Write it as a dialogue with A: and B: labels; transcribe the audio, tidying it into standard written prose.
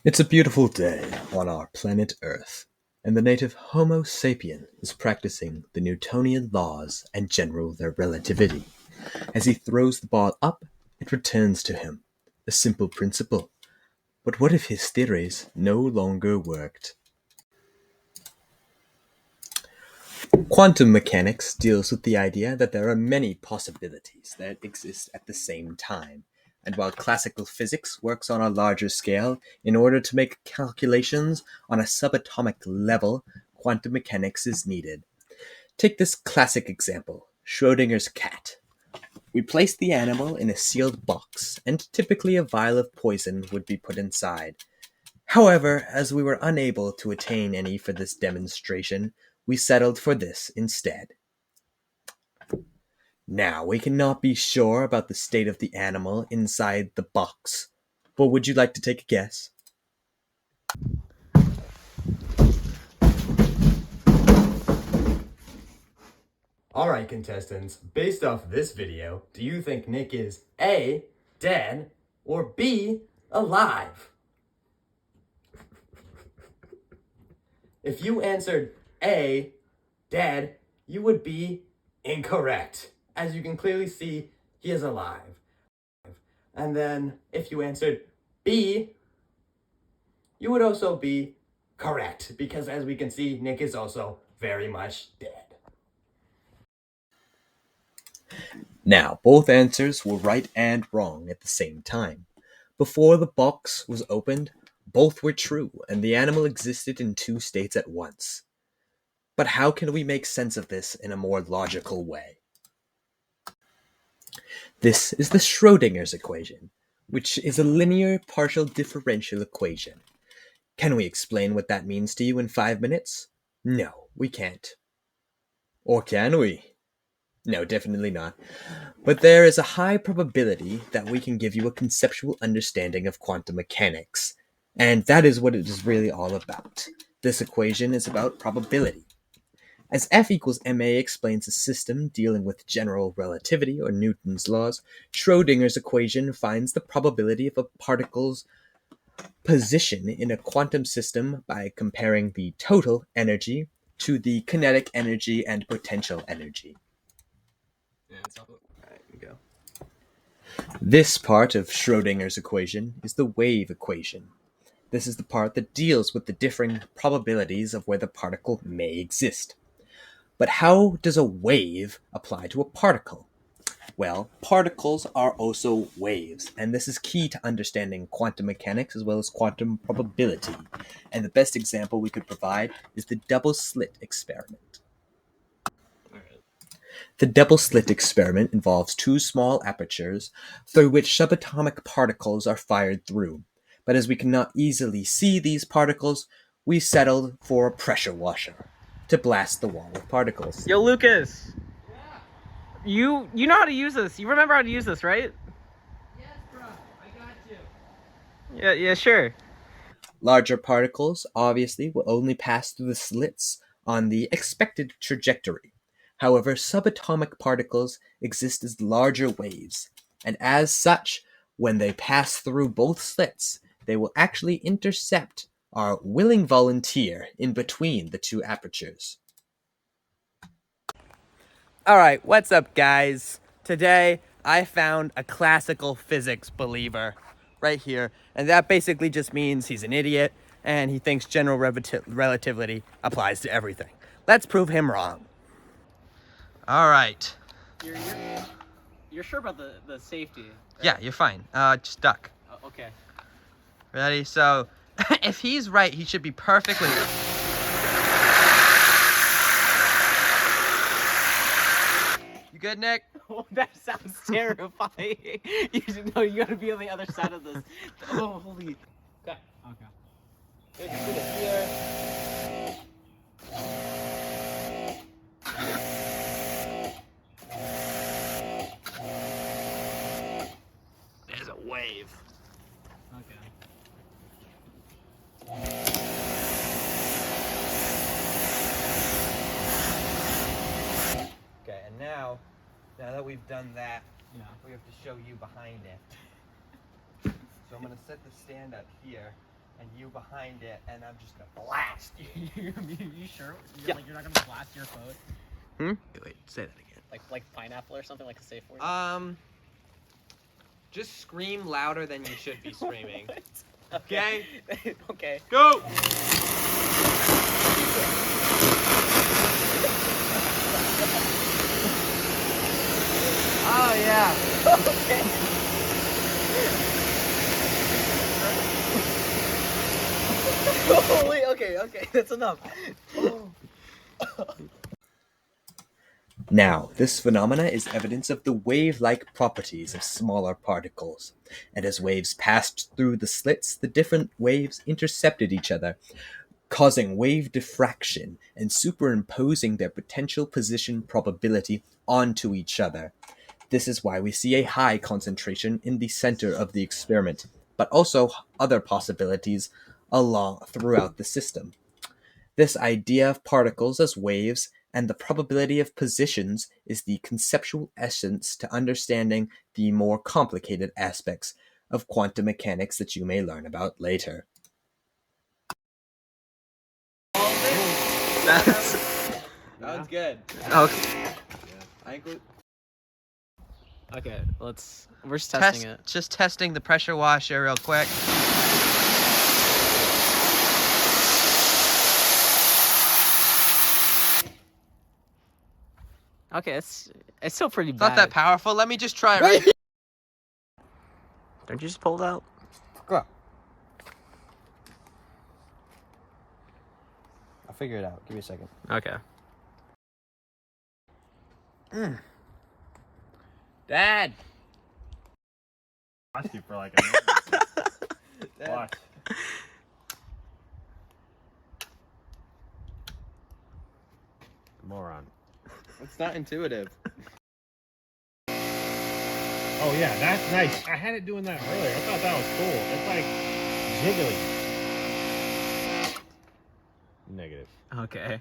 A: It's a beautiful day on our planet Earth, and the native Homo sapien is practicing the Newtonian laws and general their relativity. As he throws the ball up, it returns to him. A simple principle. But what if his theories no longer worked? Quantum mechanics deals with the idea that there are many possibilities that exist at the same time. And while classical physics works on a larger scale, in order to make calculations on a subatomic level, quantum mechanics is needed. Take this classic example, Schrodinger's cat. We place the animal in a sealed box, and typically a vial of poison would be put inside. However, as we were unable to attain any for this demonstration, we settled for this instead. Now, we cannot be sure about the state of the animal inside the box, but would you like to take a guess?
B: Alright, contestants, based off this video, do you think Nick is A, dead, or B, alive? If you answered A, dead, you would be incorrect. As you can clearly see, he is alive. And then if you answered B, you would also be correct, because as we can see, Nick is also very much dead.
A: Now, both answers were right and wrong at the same time. Before the box was opened, both were true, and the animal existed in two states at once. But how can we make sense of this in a more logical way? This is the Schrodinger's equation, which is a linear partial differential equation. Can we explain what that means to you in 5 minutes? No, we can't. Or can we? No, definitely not. But there is a high probability that we can give you a conceptual understanding of quantum mechanics. And that is what it is really all about. This equation is about probability. As F equals ma explains a system dealing with general relativity or Newton's laws, Schrodinger's equation finds the probability of a particle's position in a quantum system by comparing the total energy to the kinetic energy and potential energy. This part of Schrodinger's equation is the wave equation. This is the part that deals with the differing probabilities of where the particle may exist. But how does a wave apply to a particle? Well, particles are also waves, and this is key to understanding quantum mechanics as well as quantum probability. And the best example we could provide is the double slit experiment. The double slit experiment involves two small apertures through which subatomic particles are fired through. But as we cannot easily see these particles, we settled for a pressure washer to blast the wall of particles.
C: Yo, Lucas. You know how to use this. You remember how to use this, right?
D: Yes, bro. I got you.
C: Yeah, sure.
A: Larger particles, obviously, will only pass through the slits on the expected trajectory. However, subatomic particles exist as larger waves, and as such, when they pass through both slits, they will actually intercept our willing volunteer in between the two apertures.
C: Alright, what's up, guys? Today, I found a classical physics believer right here, and that basically just means he's an idiot and he thinks general relativity applies to everything. Let's prove him wrong. Alright.
D: You're sure about the safety? Right?
C: Yeah, you're fine. Just duck.
D: Okay.
C: Ready? So, if he's right, he should be perfectly... You good, Nick?
D: Oh, that sounds terrifying. You should know you gotta be on the other side of this. Oh, holy. Okay. Okay. Just put it here.
C: There's a wave.
D: Okay.
C: Okay, and now that we've done that,
D: Yeah.
C: we have to show you behind it. So I'm gonna set the stand up here, and you behind it, and I'm just gonna blast you.
D: you sure?
C: Yeah.
D: Like you're not gonna blast your phone?
C: Wait, say that again.
D: Like pineapple or something, like a safe word?
C: Just scream louder than you should be screaming.
D: Okay. Okay.
C: Go! Oh yeah.
D: Okay. Holy, okay, that's enough.
A: Now, this phenomena is evidence of the wave-like properties of smaller particles, and as waves passed through the slits, the different waves intercepted each other, causing wave diffraction and superimposing their potential position probability onto each other. This is why we see a high concentration in the center of the experiment, but also other possibilities along throughout the system. This idea of particles as waves and the probability of positions is the conceptual essence to understanding the more complicated aspects of quantum mechanics that you may learn about later.
C: That was good.
D: Okay.
C: I think
D: Okay, we're just testing it.
C: Just testing the pressure washer real quick.
D: Okay, it's still pretty
C: It's
D: bad.
C: not that powerful. Let me just try it right here.
D: Don't you just pull it out?
C: Go. I'll figure it out. Give me a second.
D: Okay.
C: Dad.
E: Watch you for like a minute. Watch. Moron.
C: It's not intuitive.
E: Oh yeah, that's nice. I had it doing that earlier. I thought that was cool. It's like jiggly. Negative.
D: Okay.